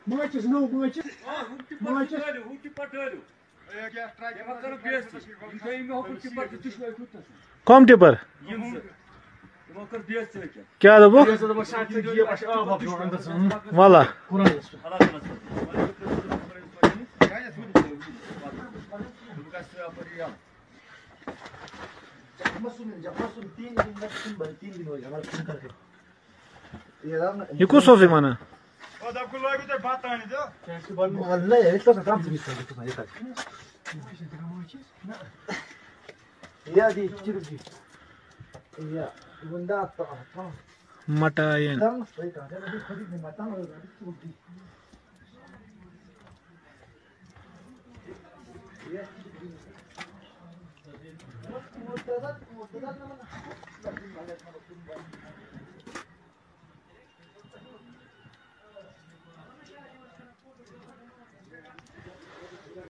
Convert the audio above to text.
Maçız no maçız. Maçız. कम tipper क्या दबो वाला ये कुछ सोफे माना मटायन